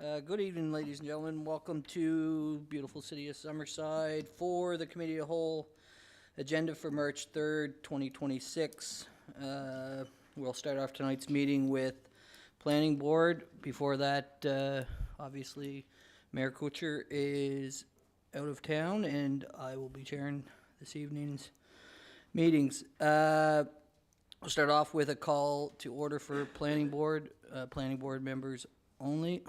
Good evening, ladies and gentlemen. Welcome to beautiful city of Summerside for the Committee of the Whole agenda for March 3rd, 2026. We'll start off tonight's meeting with Planning Board. Before that, obviously, Mayor Kutcher is out of town and I will be chairing this evening's meetings. We'll start off with a call to order for Planning Board members only.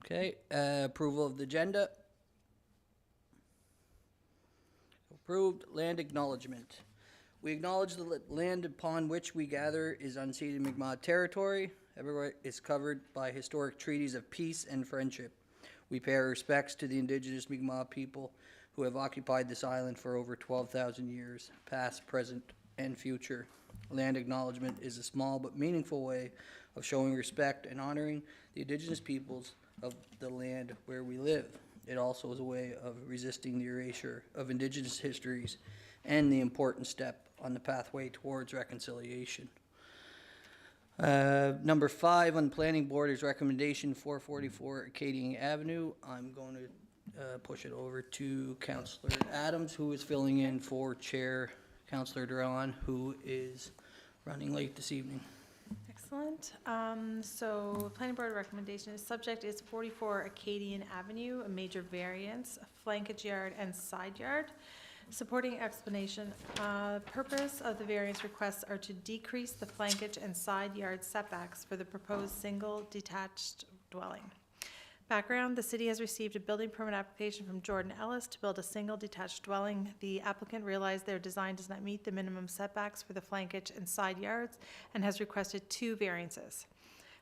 Okay, approval of the agenda. Approved. Land acknowledgement. We acknowledge the land upon which we gather is unceded Mi'kmaq territory. Everywhere is covered by historic treaties of peace and friendship. We pay our respects to the indigenous Mi'kmaq people who have occupied this island for over 12,000 years, past, present, and future. Land acknowledgement is a small but meaningful way of showing respect and honoring the indigenous peoples of the land where we live. It also is a way of resisting the erasure of indigenous histories and the important step on the pathway towards reconciliation. Number 5 on the Planning Board is recommendation 444 Acadian Avenue. I'm going to push it over to Councillor Adams, who is filling in for Chair Councillor Doiron, who is running late this evening. Excellent. So Planning Board recommendation is subject is 44 Acadian Avenue, a major variance, a flankage yard and side yard. Supporting explanation, purpose of the variance requests are to decrease the flankage and side yard setbacks for the proposed single detached dwelling. Background, the city has received a building permit application from Jordan Ellis to build a single detached dwelling. The applicant realized their design does not meet the minimum setbacks for the flankage and side yards and has requested 2 variances.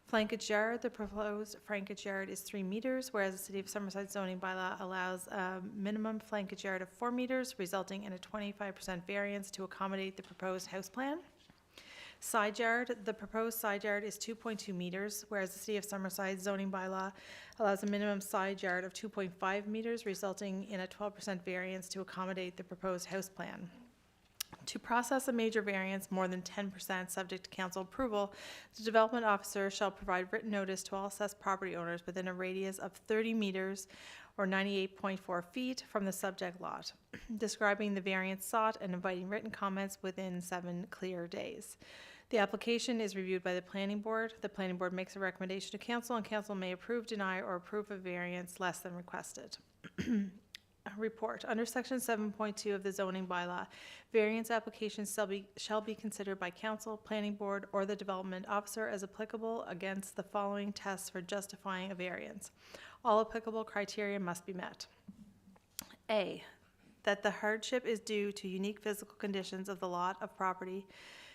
Flankage yard, the proposed flankage yard is 3 meters, whereas the City of Summerside zoning bylaw allows a minimum flankage yard of 4 meters, resulting in a 25% variance to accommodate the proposed house plan. Side yard, the proposed side yard is 2.2 meters, whereas the City of Summerside zoning bylaw allows a minimum side yard of 2.5 meters, resulting in a 12% variance to accommodate the proposed house plan. To process a major variance more than 10% subject to council approval, the development officer shall provide written notice to all assessed property owners within a radius of 30 meters or 98.4 feet from the subject lot, describing the variance sought and inviting written comments within 7 clear days. The application is reviewed by the Planning Board. The Planning Board makes a recommendation to council, and council may approve, deny, or approve a variance less than requested. Report. Under section 7.2 of the zoning bylaw, variance applications shall be considered by council, planning board, or the development officer as applicable against the following tests for justifying a variance. All applicable criteria must be met. A, that the hardship is due to unique physical conditions of the lot of property,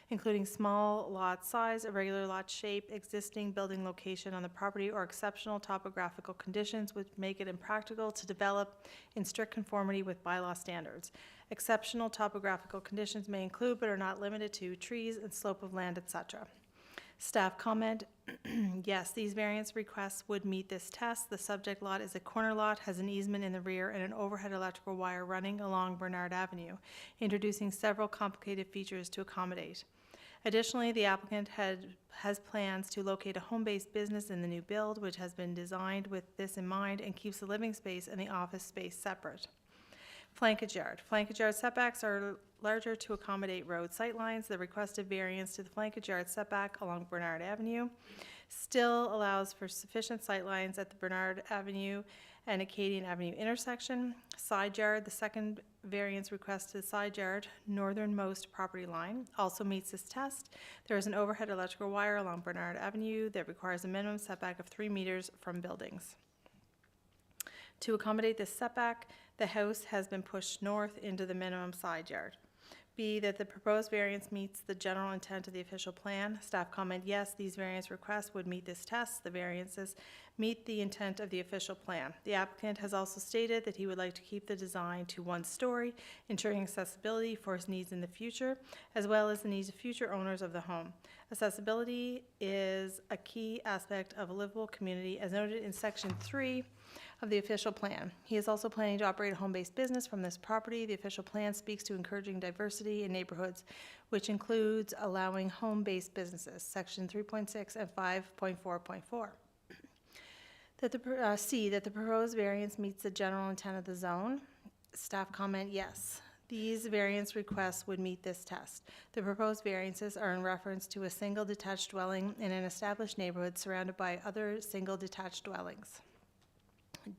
including small lot size, irregular lot shape, existing building location on the property, or exceptional topographical conditions which make it impractical to develop in strict conformity with bylaw standards. Exceptional topographical conditions may include but are not limited to trees and slope of land, etc. Staff comment, yes, these variance requests would meet this test. The subject lot is a corner lot, has an easement in the rear, and an overhead electrical wire running along Bernard Avenue, introducing several complicated features to accommodate. Additionally, the applicant has plans to locate a home-based business in the new build, which has been designed with this in mind and keeps the living space and the office space separate. Flankage yard. Flankage yard setbacks are larger to accommodate road sightlines. The requested variance to the flankage yard setback along Bernard Avenue still allows for sufficient sightlines at the Bernard Avenue and Acadian Avenue intersection. Side yard, the second variance request to the side yard, northernmost property line, also meets this test. There is an overhead electrical wire along Bernard Avenue that requires a minimum setback of 3 meters from buildings. To accommodate this setback, the house has been pushed north into the minimum side yard. B, that the proposed variance meets the general intent of the official plan. Staff comment, yes, these variance requests would meet this test. The variances meet the intent of the official plan. The applicant has also stated that he would like to keep the design to 1 story, ensuring accessibility for his needs in the future, as well as the needs of future owners of the home. Accessibility is a key aspect of a livable community, as noted in section 3 of the official plan. He is also planning to operate a home-based business from this property. The official plan speaks to encouraging diversity in neighborhoods, which includes allowing home-based businesses, section 3.6 and 5.4.4. That C, that the proposed variance meets the general intent of the zone. Staff comment, yes. These variance requests would meet this test. The proposed variances are in reference to a single detached dwelling in an established neighborhood surrounded by other single detached dwellings.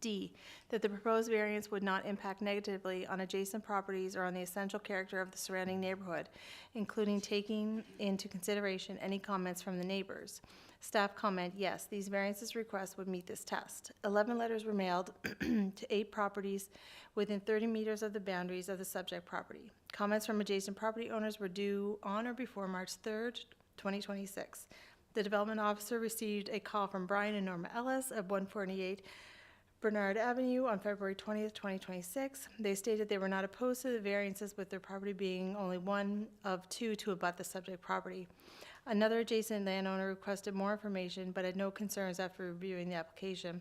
D, that the proposed variance would not impact negatively on adjacent properties or on the essential character of the surrounding neighborhood, including taking into consideration any comments from the neighbors. Staff comment, yes, these variances requests would meet this test. 11 letters were mailed to 8 properties within 30 meters of the boundaries of the subject property. Comments from adjacent property owners were due on or before March 3rd, 2026. The development officer received a call from Brian and Norma Ellis of 148 Bernard Avenue on February 20th, 2026. They stated they were not opposed to the variances, with their property being only one of 2 to abut the subject property. Another adjacent landowner requested more information but had no concerns after reviewing the application.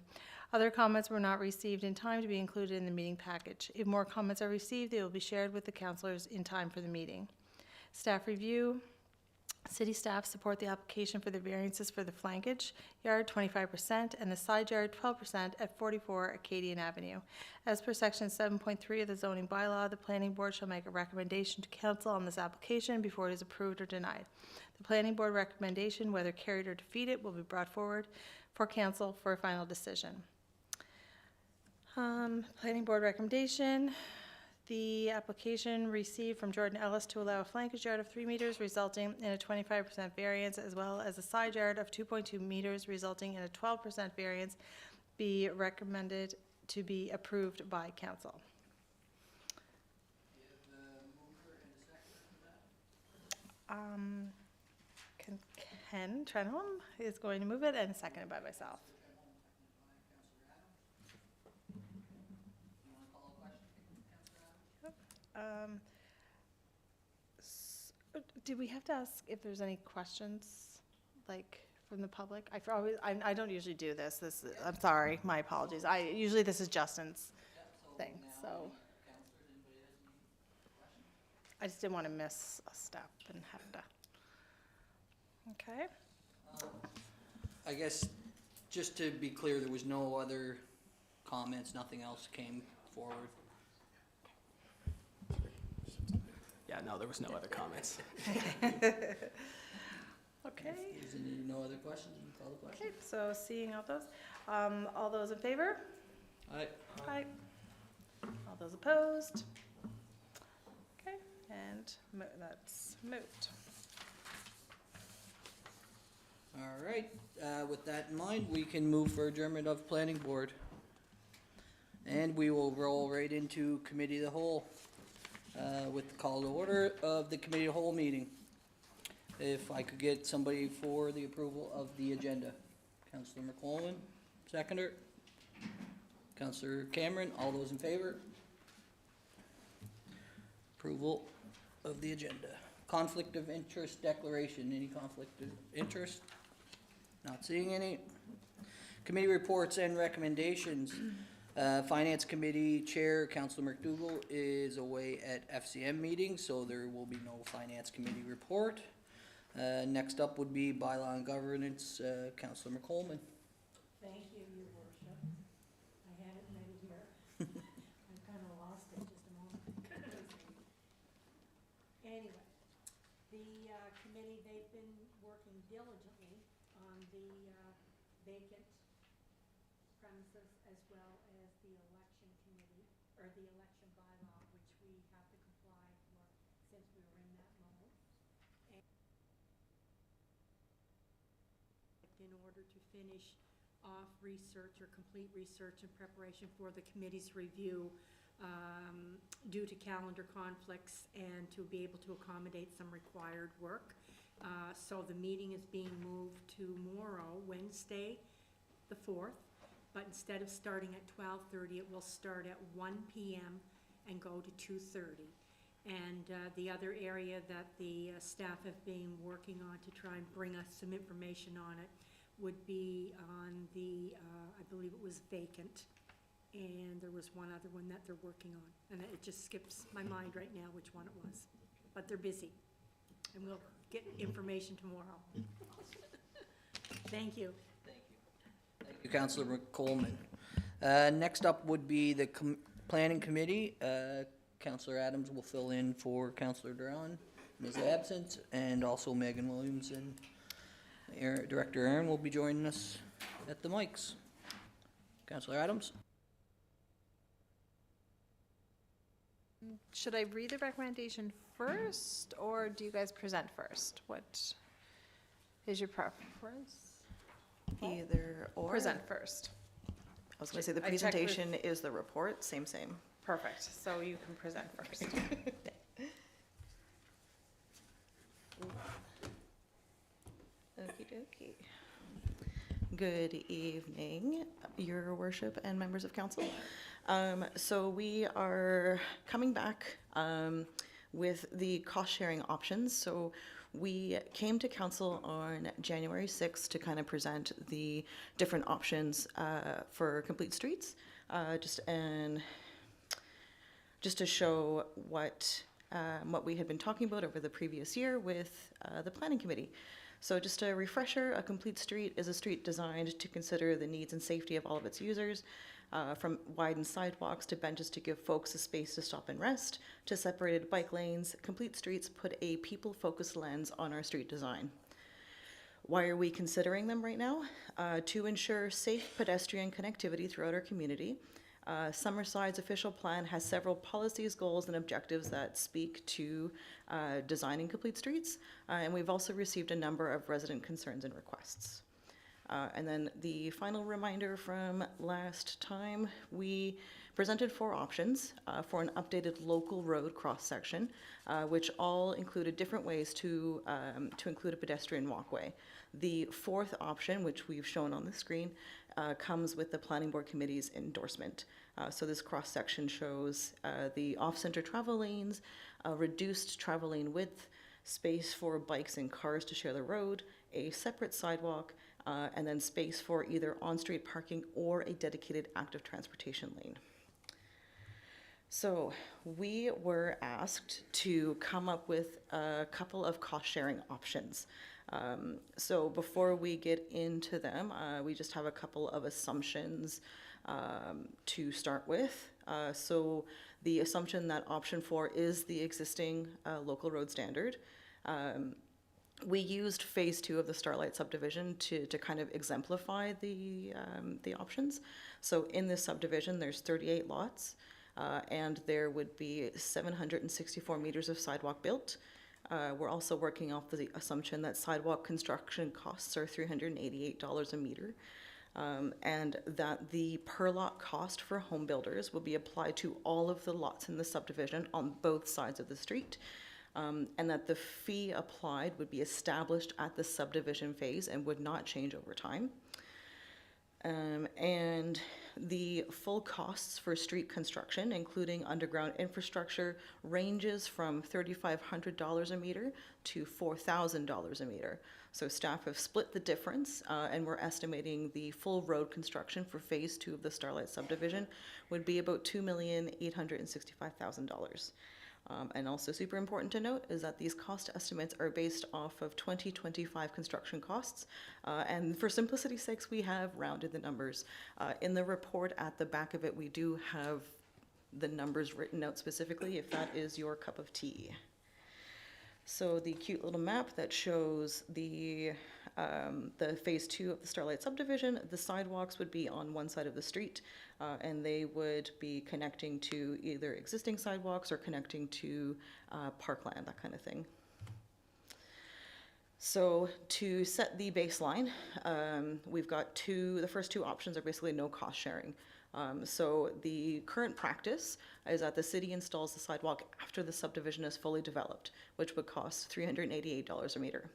Other comments were not received in time to be included in the meeting package. If more comments are received, they will be shared with the councilors in time for the meeting. Staff review. City staff support the application for the variances for the flankage yard 25% and the side yard 12% at 44 Acadian Avenue. As per section 7.3 of the zoning bylaw, the planning board shall make a recommendation to council on this application before it is approved or denied. The planning board recommendation, whether carried or defeated, will be brought forward for council for a final decision. Planning board recommendation. The application received from Jordan Ellis to allow a flankage yard of 3 meters resulting in a 25% variance, as well as a side yard of 2.2 meters resulting in a 12% variance, be recommended to be approved by council. Ken Trenholm is going to move it and seconded by myself. Do we have to ask if there's any questions, like, from the public? I don't usually do this. I'm sorry, my apologies. Usually this is Justin's thing, so. I just didn't want to miss a step and have to. Okay. I guess, just to be clear, there was no other comments, nothing else came forward. Yeah, no, there was no other comments. Okay. Is there no other questions? You can call the question. Okay, so seeing all those in favor? Aye. Aye. All those opposed? Okay, and that's moved. All right, with that in mind, we can move for adjournment of planning board. And we will roll right into committee of the whole, with the call to order of the committee of the whole meeting. If I could get somebody for the approval of the agenda. Councillor McColeman, seconder. Councillor Cameron, all those in favor? Approval of the agenda. Conflict of interest declaration, any conflict of interest? Not seeing any. Committee reports and recommendations. Finance Committee Chair, Councillor MacDougall, is away at FCM meeting, so there will be no Finance Committee report. Next up would be Bylaw and Governance, Councillor McColeman. Thank you, Your Worship. I had it ready here. I kind of lost it just a moment. Anyway, the committee, they've been working diligently on the vacant premises as well as the election committee, or the election bylaw, which we have to comply for since we were in that mode. In order to finish off research or complete research in preparation for the committee's review due to calendar conflicts and to be able to accommodate some required work. So the meeting is being moved to tomorrow, Wednesday, the 4th, but instead of starting at 12:30, it will start at 1 p.m. and go to 2:30. And the other area that the staff have been working on to try and bring us some information on it would be on the, I believe it was vacant, and there was one other one that they're working on. And it just skips my mind right now which one it was. But they're busy, and we'll get information tomorrow. Thank you. Thank you. Thank you, Councillor McColeman. Next up would be the Planning Committee. Councillor Adams will fill in for Councillor Doiron in his absence, and also Megan Williams and Director Aaron will be joining us at the mics. Councillor Adams? Should I read the recommendation first, or do you guys present first? What is your preference? Either or. Present first. I was going to say the I checked with- presentation is the report, same. Perfect, so you can present first. Okie dokie. Good evening, Your Worship and members of council. So we are coming back with the cost-sharing options. So we came to council on January 6th to kind of present the different options for complete streets, just to show what we had been talking about over the previous year with the planning committee. So just a refresher, a complete street is a street designed to consider the needs and safety of all of its users, from widened sidewalks to benches to give folks a space to stop and rest, to separated bike lanes. Complete streets put a people-focused lens on our street design. Why are we considering them right now? To ensure safe pedestrian connectivity throughout our community. Summerside's official plan has several policies, goals, and objectives that speak to designing complete streets, and we've also received a number of resident concerns and requests. And then the final reminder from last time, we presented 4 options for an updated local road cross-section, which all included different ways to include a pedestrian walkway. The 4th option, which we've shown on the screen, comes with the Planning Board Committee's endorsement. So this cross-section shows the off-center travel lanes, reduced travel lane width, space for bikes and cars to share the road, a separate sidewalk, and then space for either on-street parking or a dedicated active transportation lane. So we were asked to come up with a couple of cost-sharing options. So before we get into them, we just have a couple of assumptions to start with. So the assumption that option 4 is the existing local road standard. We used phase 2 of the Starlight subdivision to kind of exemplify the options. So in this subdivision, there's 38 lots, and there would be 764 meters of sidewalk built. We're also working off the assumption that sidewalk construction costs are $388 a meter, and that the per lot cost for home builders will be applied to all of the lots in the subdivision on both sides of the street, and that the fee applied would be established at the subdivision phase and would not change over time. And the full costs for street construction, including underground infrastructure, ranges from $3,500 a meter to $4,000 a meter. So staff have split the difference, and we're estimating the full road construction for phase 2 of the Starlight subdivision would be about $2,865,000. And also super important to note is that these cost estimates are based off of 2025 construction costs. And for simplicity's sakes, we have rounded the numbers. In the report at the back of it, we do have the numbers written out specifically if that is your cup of tea. So the cute little map that shows the phase 2 of the Starlight subdivision, the sidewalks would be on one side of the street, and they would be connecting to either existing sidewalks or connecting to parkland, that kind of thing. So to set the baseline, we've got the first 2 options are basically no cost sharing. So the current practice is that the city installs the sidewalk after the subdivision is fully developed, which would cost $388 a meter.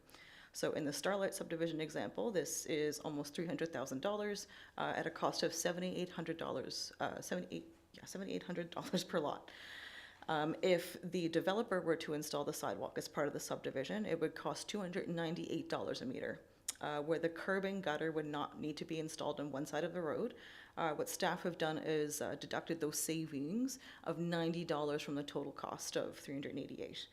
So in the Starlight subdivision example, this is almost $300,000 at a cost of $7,800 per lot. If the developer were to install the sidewalk as part of the subdivision, it would cost $298 a meter, where the curb and gutter would not need to be installed on one side of the road. What staff have done is deducted those savings of $90 from the total cost of $388.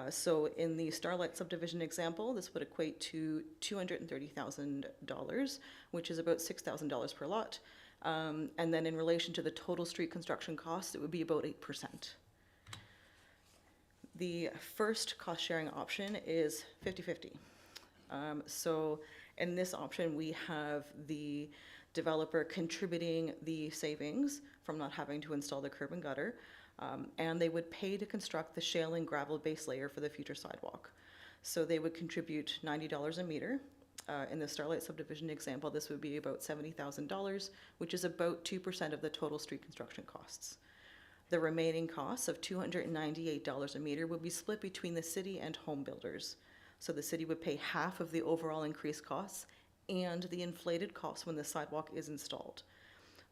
So in the Starlight subdivision example, this would equate to $230,000, which is about $6,000 per lot. And then in relation to the total street construction cost, it would be about 8%. The first cost-sharing option is 50-50. So in this option, we have the developer contributing the savings from not having to install the curb and gutter, and they would pay to construct the shale and gravel base layer for the future sidewalk. So they would contribute $90 a meter. In the Starlight subdivision example, this would be about $70,000, which is about 2% of the total street construction costs. The remaining costs of $298 a meter would be split between the city and home builders. So the city would pay half of the overall increased costs and the inflated costs when the sidewalk is installed.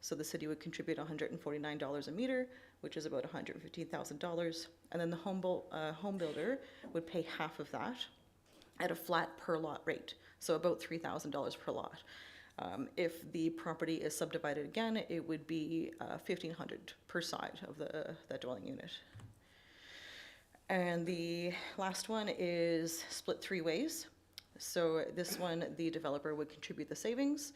So the city would contribute $149 a meter, which is about $115,000, and then the home builder would pay half of that at a flat per lot rate, so about $3,000 per lot. If the property is subdivided again, it would be $1,500 per side of that dwelling unit. And the last one is split 3 ways. So this one, the developer would contribute the savings.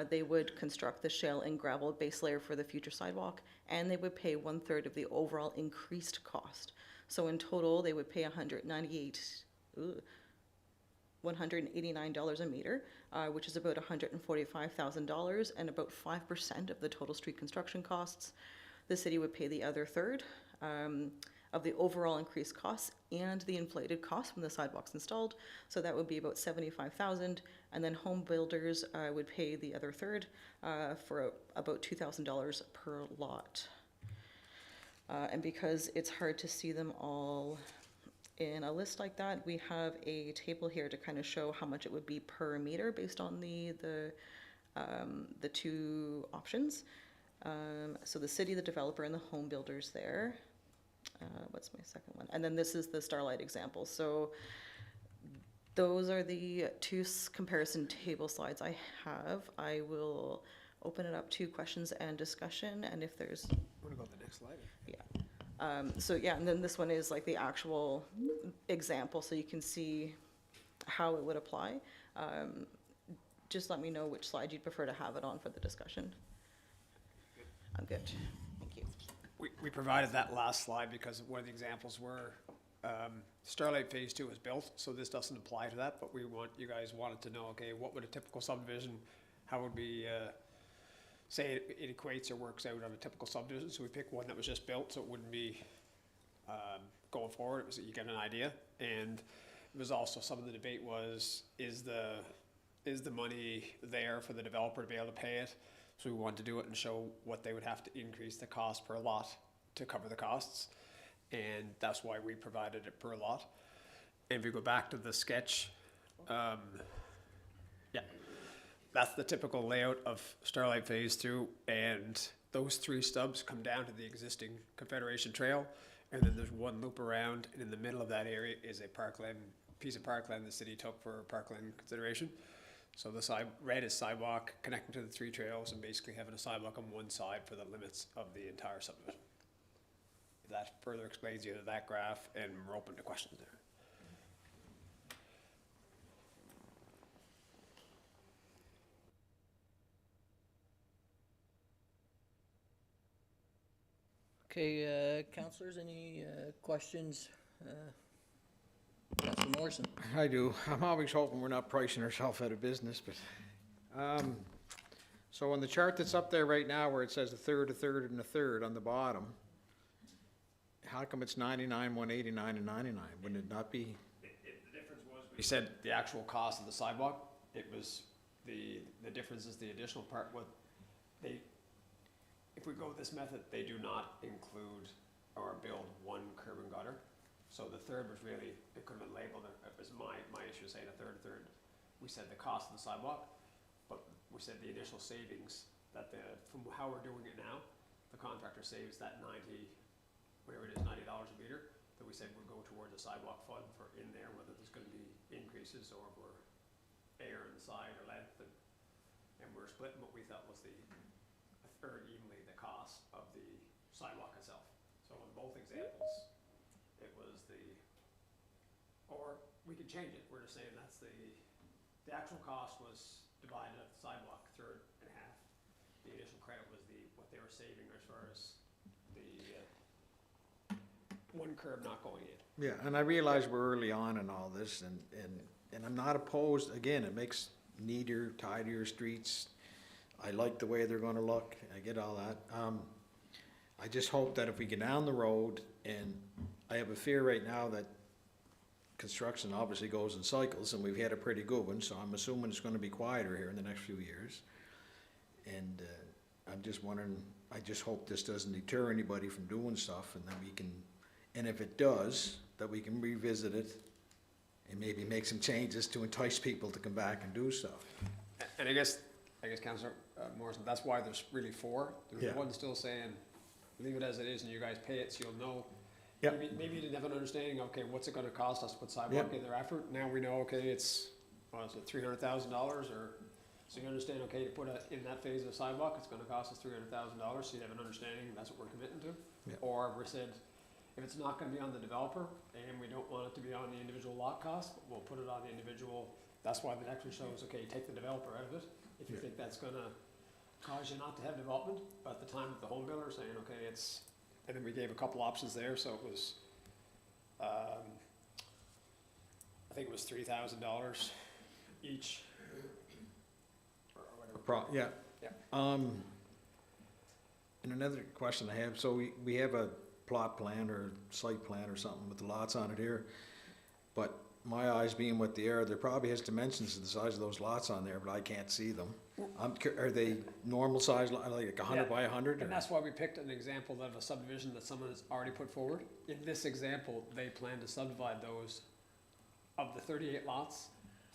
They would construct the shale and gravel base layer for the future sidewalk, and they would pay 1/3 of the overall increased cost. So in total, they would pay $189 a meter, which is about $145,000 and about 5% of the total street construction costs. The city would pay the other third of the overall increased costs and the inflated costs when the sidewalk's installed. So that would be about $75,000, and then home builders would pay the other third for about $2,000 per lot. And because it's hard to see them all in a list like that, we have a table here to kind of show how much it would be per meter based on the two options. So the city, the developer, and the home builders there. What's my second one? And then this is the Starlight example. So those are the two comparison table slides I have. I will open it up to questions and discussion, and if there's... Want to go to the next slide? Yeah. So yeah, and then this one is like the actual example, so you can see how it would apply. Just let me know which slide you'd prefer to have it on for the discussion. I'm good. Thank you. We provided that last slide because one of the examples were Starlight Phase 2 is built, so this doesn't apply to that, but you guys wanted to know, okay, what would a typical subdivision, how would we say it equates or works out on a typical subdivision? So we picked one that was just built, so it wouldn't be going forward. It was, you get an idea. And it was also, some of the debate was, is the money there for the developer to be able to pay it? So we wanted to do it and show what they would have to increase the cost per lot to cover the costs. And that's why we provided it per lot. And if you go back to the sketch, yeah, that's the typical layout of Starlight Phase 2. And those 3 stubs come down to the existing Confederation Trail. And then there's one loop around, and in the middle of that area is a piece of parkland the city took for parkland consideration. So the red is sidewalk connecting to the 3 trails and basically having a sidewalk on one side for the limits of the entire subdivision. If that further explains either that graph, and we're open to questions there. Okay, councillors, any questions? Councillor Morrison. I do. I'm always hoping we're not pricing ourselves out of business, but, so on the chart that's up there right now where it says a third, and a third on the bottom, how come it's 99, 189, and 99? Wouldn't it not be? The difference was, we said the actual cost of the sidewalk, it was, the difference is the additional part, if we go with this method, they do not include or build one curb and gutter. So the third was really, it could have been labeled, it was my issue saying a third. We said the cost of the sidewalk, but we said the additional savings that from how we're doing it now, the contractor saves that $90 a meter, that we said would go towards a sidewalk fund for in there, whether there's gonna be increases or if we're air in the side or length, and we're splitting what we thought was a third evenly the cost of the sidewalk itself. So in both examples, it was the we could change it, we're just saying that's the actual cost was divided at the sidewalk, third and a half. The additional credit was what they were saving as far as the, one curb not going in. Yeah, and I realize we're early on in all this, and I'm not opposed, again, it makes neater, tidier streets. I like the way they're gonna look, I get all that. I just hope that if we get down the road, and I have a fear right now that construction obviously goes in cycles, and we've had a pretty good one, so I'm assuming it's gonna be quieter here in the next few years. And I'm just wondering, I just hope this doesn't deter anybody from doing stuff, and that we can, and if it does, that we can revisit it and maybe make some changes to entice people to come back and do stuff. And I guess Councillor Morrison, that's why there's really four. There's Yeah. one still saying, leave it as it is and you guys pay it so you'll know. Yep. Maybe you didn't have an understanding, okay, what's it gonna cost us to put sidewalk Yep. in there after? Now we know, okay, it's, what is it, $300,000 or, so you understand, okay, to put in that phase of the sidewalk, it's gonna cost us $300,000, so you have an understanding, that's what we're committing to. Yep. Or we said, if it's not gonna be on the developer and we don't want it to be on the individual lot cost, we'll put it on the individual. That's why it actually shows, okay, take the developer out of it. If you Yeah. think that's gonna cause you not to have development, but at the time of the home builder saying, okay, it's, and then we gave a couple options there, so it was, I think it was $3,000 each. Or whatever. Yeah. Yeah. And another question I have, so we have a plot plan or site plan or something with the lots on it here, but my eyes being what they are, there probably has dimensions of the size of those lots on there, but I can't see them. Are they normal size, like 100 Yeah. by 100? And that's why we picked an example of a subdivision that someone has already put forward. In this example, they plan to subdivide those, of the 38 lots,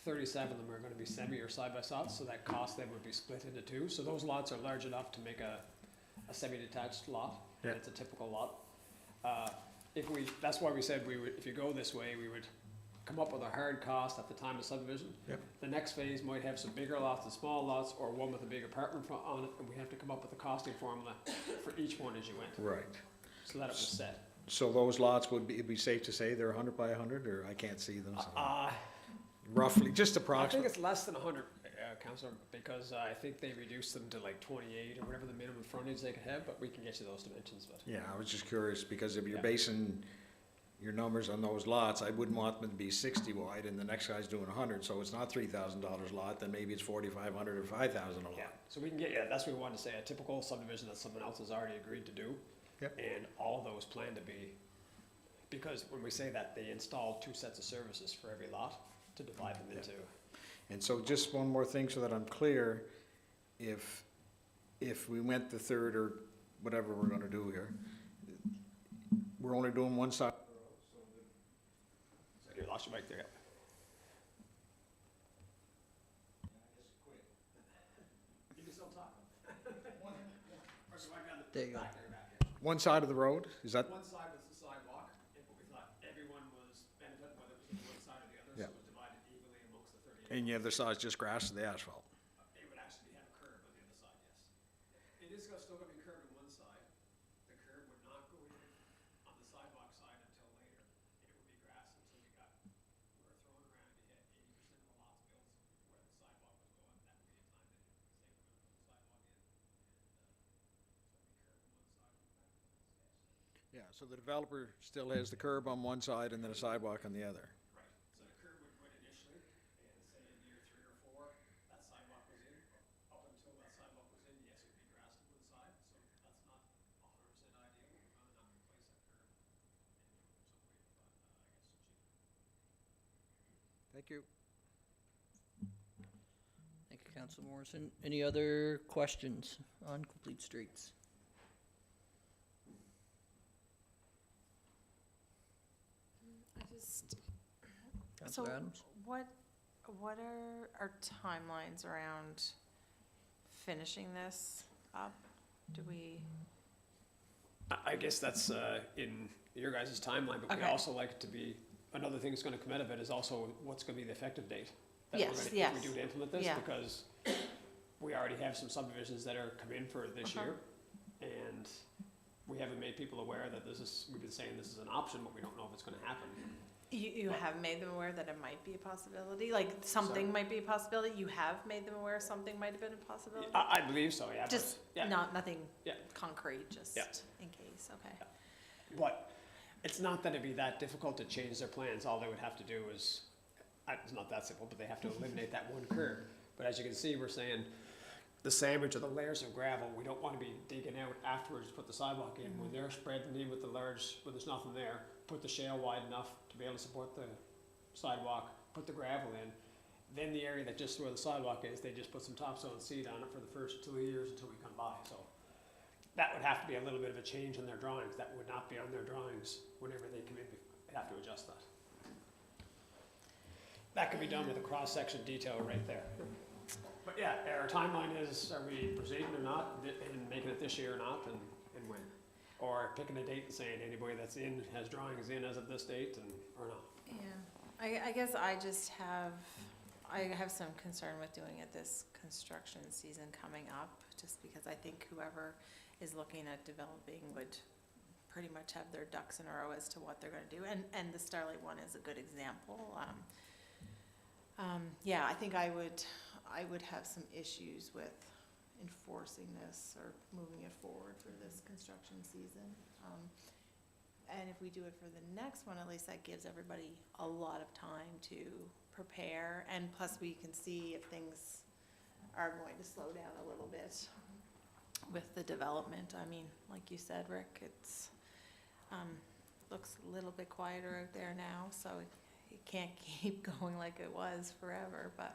37 of them are gonna be semi or side by side, so that cost then would be split into two. So those lots are large enough to make a semi-detached lot, and Yeah. it's a typical lot. That's why we said we would, if you go this way, we would come up with a hard cost at the time of subdivision. Yep. The next phase might have some bigger lots and small lots, or one with a big apartment on it, and we have to come up with a costing formula for each one as you went, Right. so that it was set. So those lots it'd be safe to say they're 100 by 100, or I can't see them? So roughly, just I think approximately. it's less than 100, Councillor, because I think they reduced them to like 28 or whatever the minimum frontage they could have, but we can get you those dimensions, but. Yeah, I was just curious, because if you're Yeah. basing your numbers on those lots, I wouldn't want them to be 60 wide and the next guy's doing 100, so it's not $3,000 lot, then maybe it's 4,500 or 5,000 a lot. Yeah, so we can get, yeah, that's what we wanted to say, a typical subdivision that someone else has already agreed to do. Yep. And all of those plan to be, because when we say that, they install 2 sets of services for every lot to divide them into. And so just one more thing so that I'm clear, if we went the third or whatever we're gonna do here, we're only doing one side. So you lost your mic there, yeah. You can still talk. Or do I got the There you go. back there, back there? One side of the road, is that? One side was the sidewalk, and we thought everyone was benefit, whether it was on one side or the other, so Yeah. it was divided evenly amongst the 38. And the other side's just grass to the asphalt. It would actually have a curb on the other side, yes. It is still gonna be curved on one side. The curb would not go in on the sidewalk side until later. It would be grass until we were throwing around, you had 80% of the lots built where the sidewalk was going. That would be a time to say we're gonna put the sidewalk in. Yeah, so the developer still has the curb on one side and then a sidewalk on the other. Right, so the curb would go in initially, and say in year 3 or 4, that sidewalk was in. Up until that sidewalk was in, yes, it would be grass to one side, so that's not 100% ideal, but we'd rather not replace that curb. And some way, Thank you. Thank you, Councillor Morrison. Any other questions on complete streets? Councillor Adams? What are our timelines around finishing this up? Do we, I guess that's in your guys' timeline, but we Okay. also like it to be, another thing that's gonna come out of it is also what's gonna be the effective date. that we're Yes, gonna- yes. If we do to implement this, Yeah. because we already have some subdivisions that are come in for this Uh-huh. year. And we haven't made people aware that we've been saying this is an option, but we don't know if it's gonna happen. You have made them aware that it might be a possibility, like something might be a possibility, you have made them aware something might have been a possibility? I believe so, yeah. but- Just yeah. nothing Yeah. concrete, just Yeah. in case, okay. But it's not that it'd be that difficult to change their plans, all they would have to do is, it's not that simple, but they have to eliminate that one curb. But as you can see, we're saying the sandwich of the layers of gravel, we don't wanna be digging out afterwards to put the sidewalk in. When they're spreading in with the large, when there's nothing there, put the shale wide enough to be able to support the sidewalk, put the gravel in. Then the area that just where the sidewalk is, they just put some topsoil and seed on it for the first 2 years until we come by, so. That would have to be a little bit of a change in their drawings, that would not be on their drawings whenever they come in, they have to adjust that. That could be done with a cross-section detail right there. But yeah, our timeline is, are we proceeding or not, and making it this year or not, and when? Or picking a date and saying anybody that's in, has drawings in as of this date, and, or not. Yeah, I guess I have some concern with doing it this construction season coming up, just because I think whoever is looking at developing would pretty much have their ducks in a row as to what they're gonna do, and the Starlight one is a good example. Yeah, I think I would have some issues with enforcing this or moving it forward for this construction season. And if we do it for the next one, at least that gives everybody a lot of time to prepare, and plus we can see if things are going to slow down a little bit with the development. I mean, like you said, Rick, it's, looks a little bit quieter out there now, so it can't keep going like it was forever, but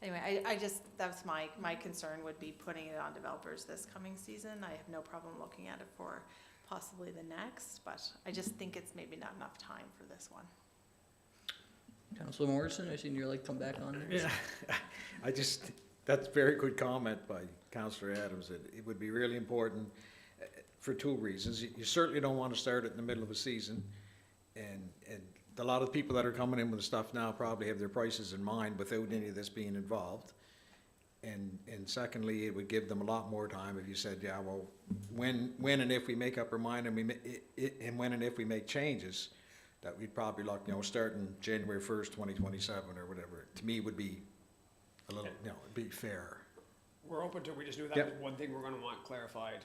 anyway, I just, that's my concern would be putting it on developers this coming season. I have no problem looking at it for possibly the next, but I just think it's maybe not enough time for this one. Councillor Morrison, I seen your light come back on there. Yeah, that's a very good comment by Councillor Adams. It would be really important for two reasons. You certainly don't want to start it in the middle of a season, and a lot of people that are coming in with the stuff now probably have their prices in mind without any of this being involved. And secondly, it would give them a lot more time if you said, yeah, well, when and if we make up our mind and when and if we make changes, that we'd probably look, starting January 1st, 2027 or whatever, to me would be a little, it'd be fair. We're open to, we just knew that Yep. was one thing we're gonna want clarified.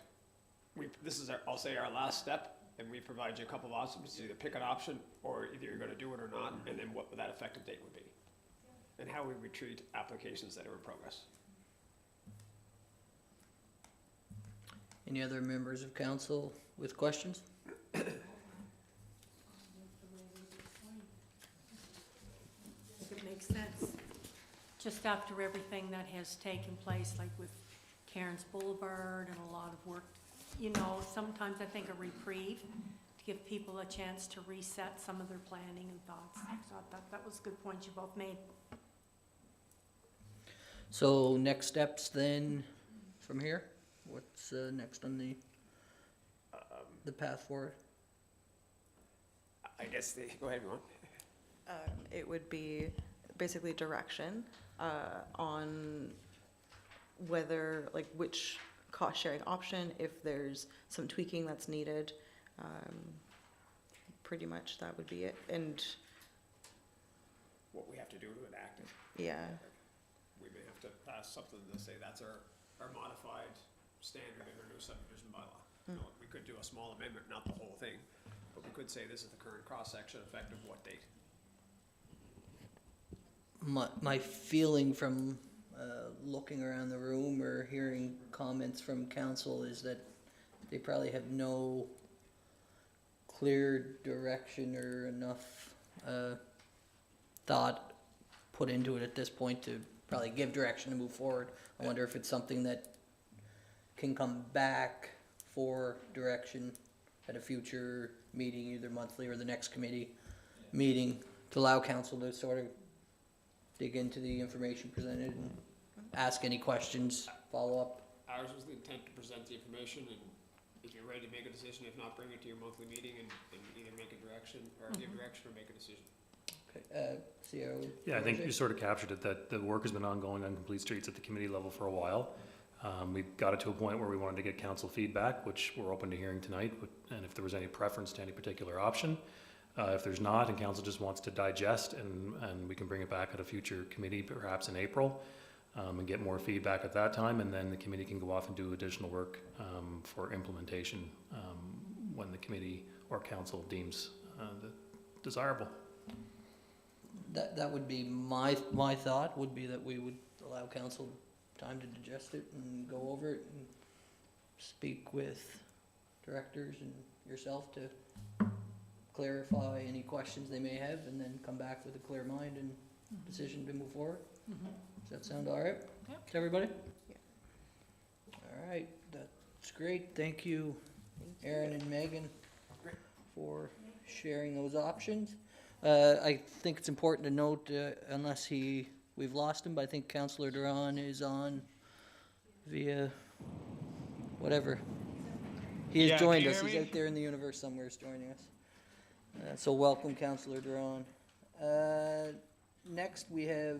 This is I'll say our last step, and we provide you a couple of options, either pick an option, or either you're gonna do it or not, and then what that effective date would be. And how we would treat applications that are in progress. Any other members of council with questions? I think it makes sense. Just after everything that has taken place, like with Karen's Boulevard and a lot of work, sometimes I think a reprieve to give people a chance to reset some of their planning and thoughts. So I thought that was a good point you both made. So next steps then from here? What's next on the path forward? I guess go ahead, Ron. It would be basically direction on whether, like, which cost-sharing option, if there's some tweaking that's needed. Pretty much that would be it. And What we have to do to enact it. yeah, We may have to pass something to say that's our modified standard in our new subdivision bylaw. We could do a small amendment, not the whole thing, but we could say this is the current cross-section effective what date? My feeling from looking around the room or hearing comments from council is that they probably have no clear direction or enough thought put into it at this point to probably give direction to move forward. I wonder if it's something that can come back for direction at a future meeting, either monthly or the next committee meeting, to allow council to sort of dig into the information presented and ask any questions, follow up. Ours was the intent to present the information, and if you're ready to make a decision, if not, bring it to your monthly meeting and either make a direction, or give direction, or make a decision. Okay, Sierra? Yeah, I think you sort of captured it, that the work has been ongoing on complete streets at the committee level for a while. We got it to a point where we wanted to get council feedback, which we're open to hearing tonight, and if there was any preference to any particular option. If there's not, and council just wants to digest, and we can bring it back at a future committee, perhaps in April, and get more feedback at that time, and then the committee can go off and do additional work for implementation when the committee or council deems desirable. That would be my thought, would be that we would allow council time to digest it and go over it and speak with directors and yourself to clarify any questions they may have, and then come back with a clear mind and decision to move forward. Does that sound all right Yep. to everybody? Yeah. All right, that's great. Thank you, Aaron and Megan, for sharing those options. I think it's important to note, unless we've lost him, but I think Councillor Doiron is on via whatever. He has joined us. He's out there in the universe somewhere, is joining us. So welcome, Councillor Doiron. Next, we have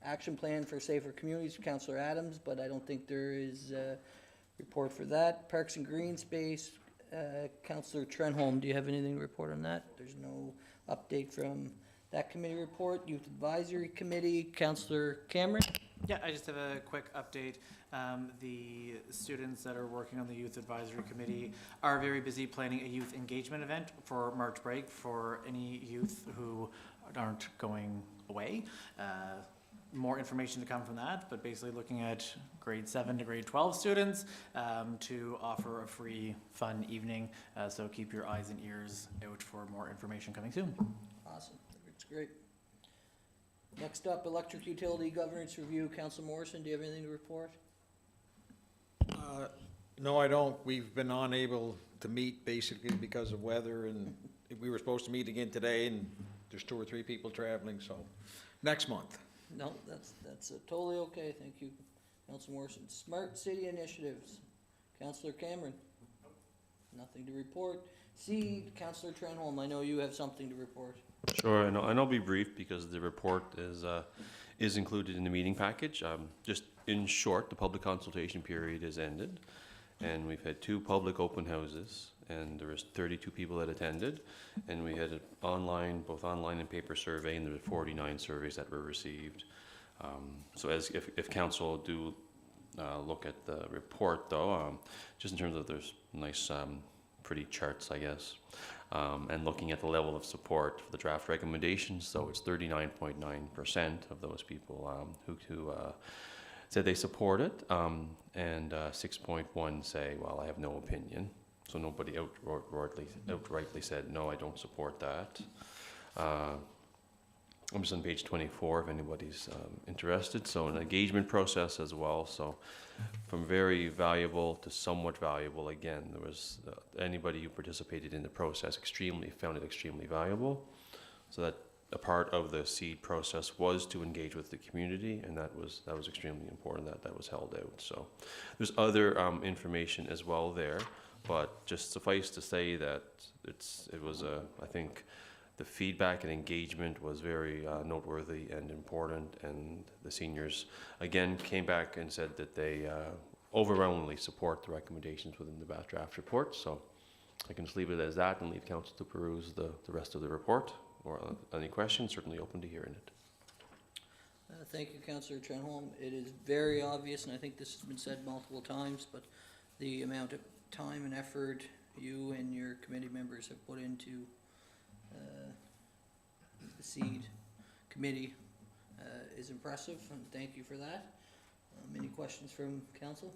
action plan for safer communities, Councillor Adams, but I don't think there is a report for that. Parks and Greenspace, Councillor Trenholm, do you have anything to report on that? There's no update from that committee report. Youth Advisory Committee, Councillor Cameron? Yeah, I just have a quick update. The students that are working on the Youth Advisory Committee are very busy planning a youth engagement event for March break for any youth who aren't going away. More information to come from that, but basically looking at grade 7 to grade 12 students to offer a free, fun evening. So keep your eyes and ears out for more information coming soon. Awesome, that's great. Next up, Electric Utility Governance Review, Councillor Morrison, do you have anything to report? No, I don't. We've been unable to meet basically because of weather, and we were supposed to meet again today, and there's 2 or 3 people traveling, so next month. No, that's totally okay, thank you, Councillor Morrison. Smart City Initiatives, Councillor Cameron? Nothing to report. Seed, Councillor Trenholm, I know you have something to report. Sure, and I'll be brief because the report is included in the meeting package. Just in short, the public consultation period is ended, and we've had 2 public open houses, and there was 32 people that attended, and we had both online and paper survey, and there were 49 surveys that were received. So if council do look at the report, though, just in terms of there's nice pretty charts, I guess. And looking at the level of support for the draft recommendations, so it's 39.9% of those people who said they support it, and 6.1 say, well, I have no opinion. So nobody outrightly said, no, I don't support that. I'm just on page 24 if anybody's interested. So an engagement process as well. So from very valuable to somewhat valuable, again, there was anybody who participated in the process found it extremely valuable. So that a part of the seed process was to engage with the community, and that was extremely important that was held out. So there's other information as well there, but just suffice to say that it was I think the feedback and engagement was very noteworthy and important, and the seniors again came back and said that they overwhelmingly support the recommendations within the draft report. So I can just leave it as that and leave council to peruse the rest of the report, or any questions, certainly open to hearing it. Thank you, Councillor Trenholm. It is very obvious, and I think this has been said multiple times, but the amount of time and effort you and your committee members have put into the seed committee is impressive, and thank you for that. Any questions from council?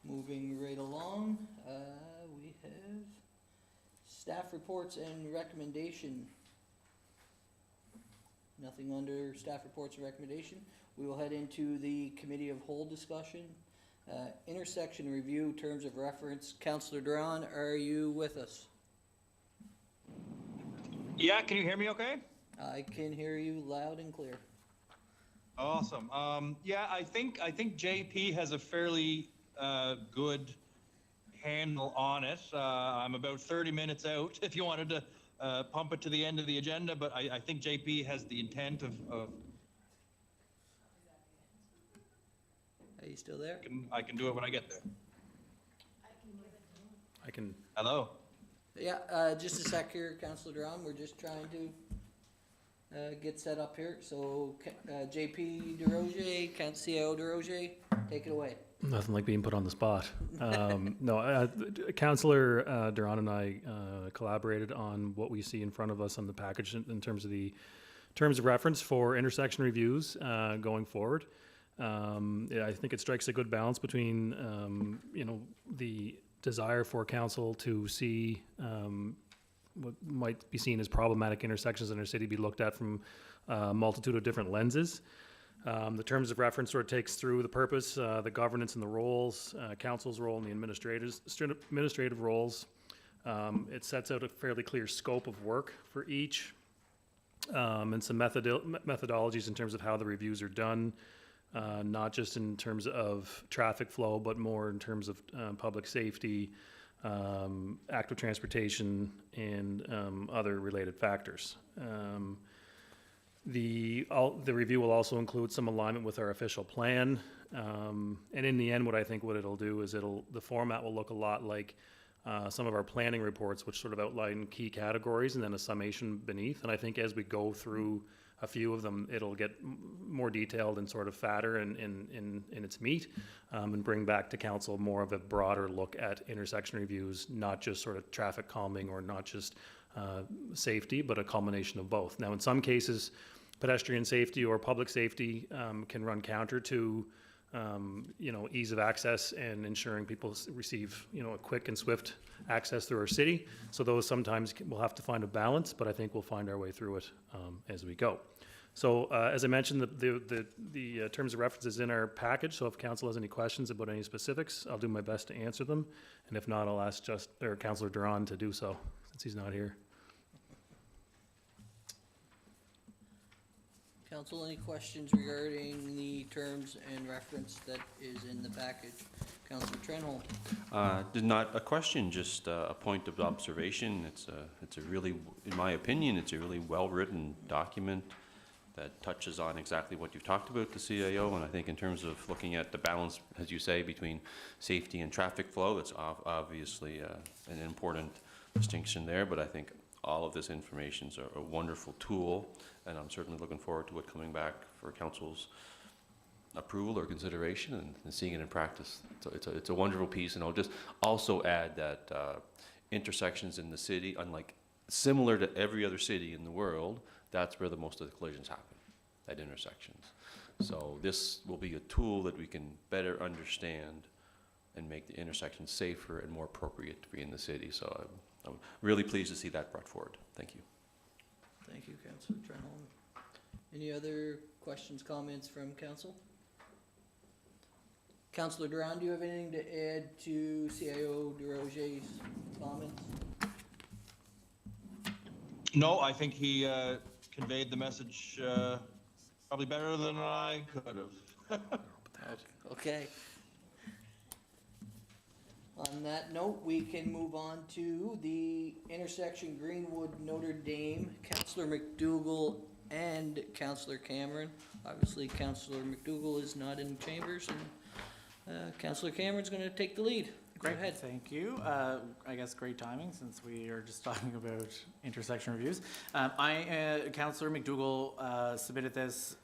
Moving right along, we have staff reports and recommendation. Nothing under staff reports and recommendation. We will head into the committee of whole discussion. Intersection review, terms of reference. Councillor Doiron, are you with us? Yeah, can you hear me okay? I can hear you loud and clear. Awesome. Yeah, I think JP has a fairly good handle on it. I'm about 30 minutes out if you wanted to pump it to the end of the agenda, but I think JP has the intent of Are you still there? I can do it when I get there. I can. Hello? Yeah, just a sec here, Councillor Duran, we're just trying to get set up here. So, JP DeRozier, CIO DeRozier, take it away. Nothing like being put on the spot. No, Councillor Duran and I collaborated on what we see in front of us on the package in terms of the terms of reference for intersection reviews going forward. Yeah, I think it strikes a good balance between, you know, the desire for council to see what might be seen as problematic intersections in our city be looked at from a multitude of different lenses. The terms of reference sort of takes through the purpose, the governance and the roles, council's role and the administrative roles. It sets out a fairly clear scope of work for each, and some methodologies in terms of how the reviews are done, not just in terms of traffic flow, but more in terms of public safety, active transportation, and other related factors. The review will also include some alignment with our official plan, and in the end, what it'll do is the format will look a lot like some of our planning reports, which sort of outline key categories and then a summation beneath. And I think as we go through a few of them, it'll get more detailed and sort of fatter in its meat, and bring back to council more of a broader look at intersection reviews, not just sort of traffic calming or not just safety, but a combination of both. Now, in some cases, pedestrian safety or public safety can run counter to you know, ease of access and ensuring people receive, you know, a quick and swift access through our city. So those sometimes we'll have to find a balance, but I think we'll find our way through it as we go. So as I mentioned, the terms of reference is in our package. So if council has any questions about any specifics, I'll do my best to answer them. And if not, I'll ask Councillor Duran to do so since he's not here. Council, any questions regarding the terms and reference that is in the package? Councillor Trenholm. Not a question, just a point of observation. It's a really, in my opinion, it's a really well-written document that touches on exactly what you've talked about, the CIO, and I think in terms of looking at the balance, as you say, between safety and traffic flow, that's obviously an important distinction there, but I think all of this information is a wonderful tool, and I'm certainly looking forward to it coming back for council's approval or consideration and seeing it in practice. So it's a wonderful piece, and I'll just also add that intersections in the city, unlike similar to every other city in the world, that's where the most of the collisions happen, at intersections. So this will be a tool that we can better understand and make the intersections safer and more appropriate to be in the city. So I'm really pleased to see that brought forward. Thank you. Thank you, Councillor Trenholm. Any other questions, comments from council? Councillor Duran, do you have anything to add to CIO DeRozier's comments? No, I think he conveyed the message probably better than I could have. Okay. On that note, we can move on to the intersection Greenwood Notre Dame, Councillor MacDougall and Councillor Cameron. Obviously, Councillor MacDougall is not in chambers, and Councillor Cameron's going to take the lead. Great, Go ahead. thank you. I guess great timing since we are just talking about intersection reviews. Councillor MacDougall submitted this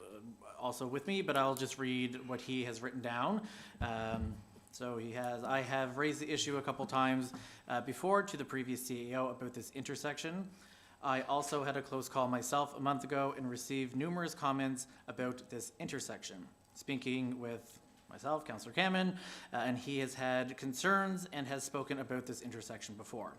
also with me, but I'll just read what he has written down. I have raised the issue a couple times before to the previous CEO about this intersection. I also had a close call myself a month ago and received numerous comments about this intersection. Speaking with myself, Councillor Cameron, and he has had concerns and has spoken about this intersection before.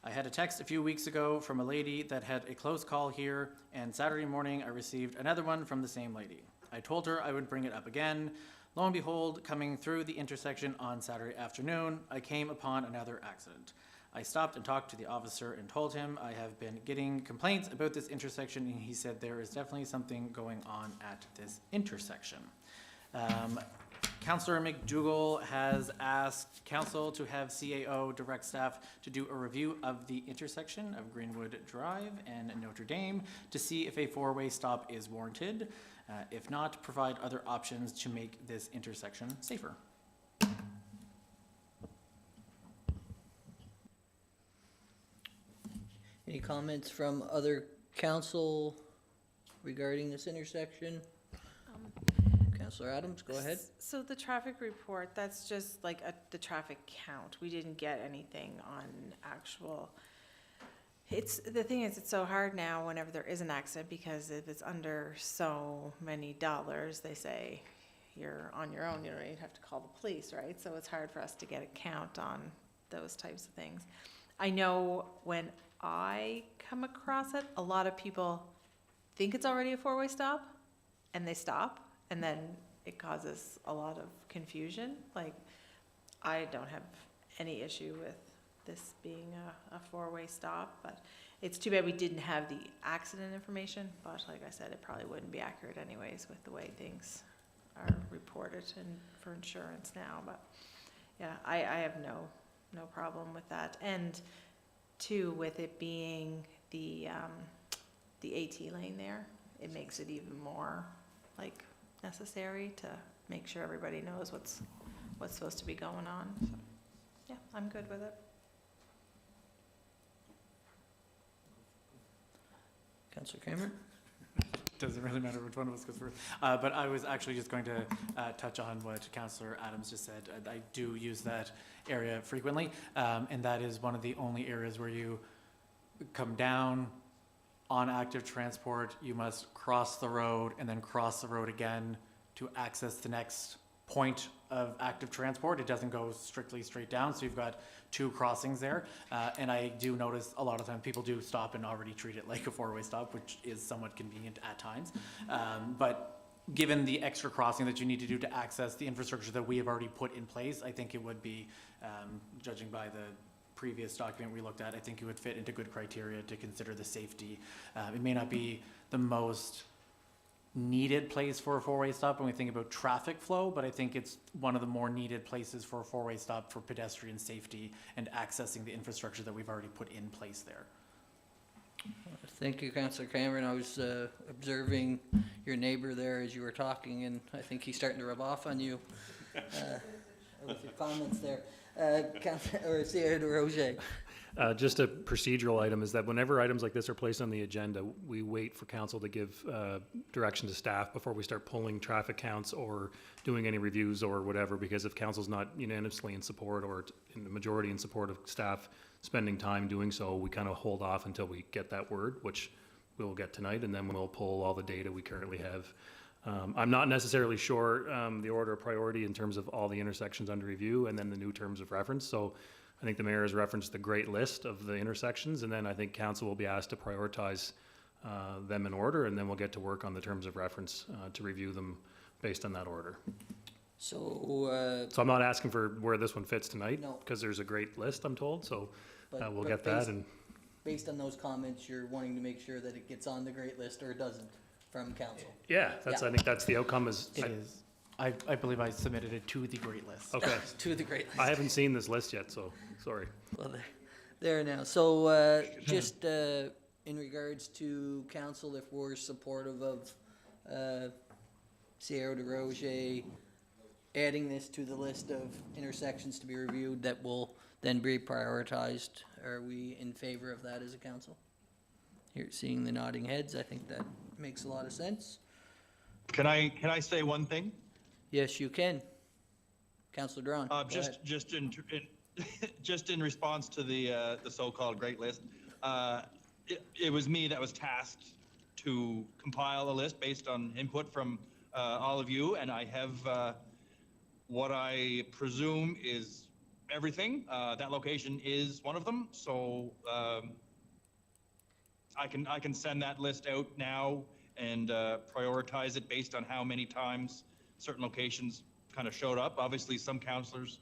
I had a text a few weeks ago from a lady that had a close call here, and Saturday morning I received another one from the same lady. I told her I would bring it up again. Lo and behold, coming through the intersection on Saturday afternoon, I came upon another accident. I stopped and talked to the officer and told him I have been getting complaints about this intersection, and he said there is definitely something going on at this intersection. Councillor MacDougall has asked council to have CAO direct staff to do a review of the intersection of Greenwood Drive and Notre Dame to see if a four-way stop is warranted. If not, provide other options to make this intersection safer. Any comments from other council regarding this intersection? Councillor Adams, go ahead. So the traffic report, that's just like the traffic count. We didn't get anything on actual. The thing is, it's so hard now whenever there is an accident, because if it's under so many dollars, they say you're on your own, you don't even have to call the police, right? So it's hard for us to get a count on those types of things. I know when I come across it, a lot of people think it's already a four-way stop, and they stop, and then it causes a lot of confusion. Like, I don't have any issue with this being a four-way stop, but it's too bad we didn't have the accident information, but like I said, it probably wouldn't be accurate anyways with the way things are reported and for insurance now. But yeah, I have no problem with that. And two, with it being the AT lane there, it makes it even more like necessary to make sure everybody knows what's supposed to be going on. So yeah, I'm good with it. Councillor Cameron? Doesn't really matter which one of us goes first. But I was actually just going to touch on what Councillor Adams just said. I do use that area frequently, and that is one of the only areas where you come down on active transport, you must cross the road and then cross the road again to access the next point of active transport. It doesn't go strictly straight down, so you've got two crossings there. And I do notice a lot of times people do stop and already treat it like a four-way stop, which is somewhat convenient at times. But given the extra crossing that you need to do to access the infrastructure that we have already put in place, I think it would be, judging by the previous document we looked at, I think it would fit into good criteria to consider the safety. It may not be the most needed place for a four-way stop when we think about traffic flow, but I think it's one of the more needed places for a four-way stop for pedestrian safety and accessing the infrastructure that we've already put in place there. Thank you, Councillor Cameron. I was observing your neighbor there as you were talking, and I think he's starting to rub off on you with your comments there. Councillor DeRoche. Just a procedural item is that whenever items like this are placed on the agenda, we wait for council to give direction to staff before we start pulling traffic counts or doing any reviews or whatever, because if council's not unanimously in support or in the majority in support of staff spending time doing so, we kind of hold off until we get that word, which we'll get tonight, and then we'll pull all the data we currently have. I'm not necessarily sure the order of priority in terms of all the intersections under review and then the new terms of reference. So I think the mayor has referenced the great list of the intersections, and then I think council will be asked to prioritize them in order, and then we'll get to work on the terms of reference to review them based on that order. So I'm not asking for where this one fits tonight, No. because there's a great list, I'm told, so but- we'll but get that. based- And based on those comments, you're wanting to make sure that it gets on the great list or it doesn't from council. yeah, that's, Yeah. I think that's the outcome is, It is. I believe I submitted it to the great list. okay. To the great list. I haven't seen this list yet, so, sorry. Well, there now. So just in regards to council, if we're supportive of Sierra de Roger adding this to the list of intersections to be reviewed that will then be prioritized, are we in favor of that as a council? Here, seeing the nodding heads, I think that makes a lot of sense. Can I say one thing? Yes, you can. Councillor Drawn. go ahead. Just in response to the so-called Great List, it was me that was tasked to compile a list based on input from all of you, and I have what I presume is everything. That location is one of them, so I can send that list out now and prioritize it based on how many times certain locations kind of showed up. Obviously, some councillors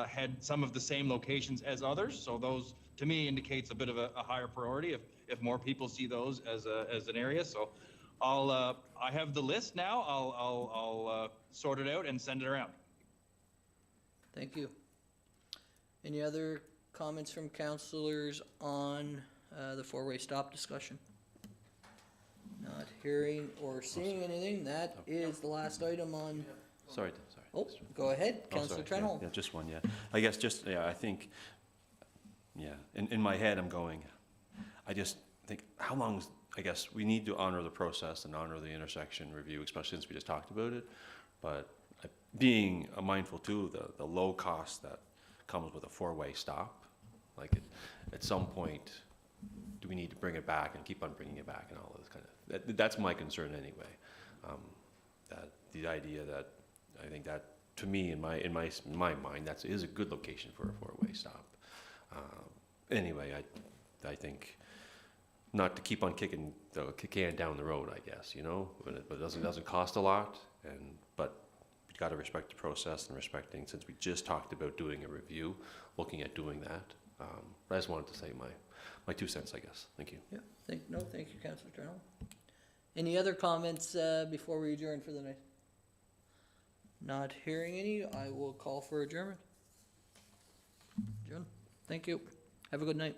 had some of the same locations as others, so those to me indicates a bit of a higher priority if more people see those as an area. So I have the list now. I'll sort it out and send it around. Thank you. Any other comments from councillors on the four-way stop discussion? Not hearing or seeing anything. That is the last item on. Sorry. Oh, go ahead, Oh, Councillor sorry. Trenholm. Yeah, just one, yeah. I guess just, yeah, I think, yeah, in my head, I'm going, I just think, how long is, I guess, we need to honor the process and honor the intersection review, especially since we just talked about it. But being mindful too, the low cost that comes with a four-way stop, like at some point, do we need to bring it back and keep on bringing it back and all of this kind of, that's my concern anyway. That the idea that, I think that, to me, in my mind, that is a good location for a four-way stop. Anyway, I think not to keep on kicking the can down the road, I guess, you know, but it doesn't cost a lot, but we got to respect the process and respecting, since we just talked about doing a review, looking at doing that. But I just wanted to say my 2 cents, I guess. Thank you. Yeah, thank you, Councillor Trenholm. Any other comments before we adjourn for the night? Not hearing any, I will call for adjournment. Adjourn. Thank you. Have a good night.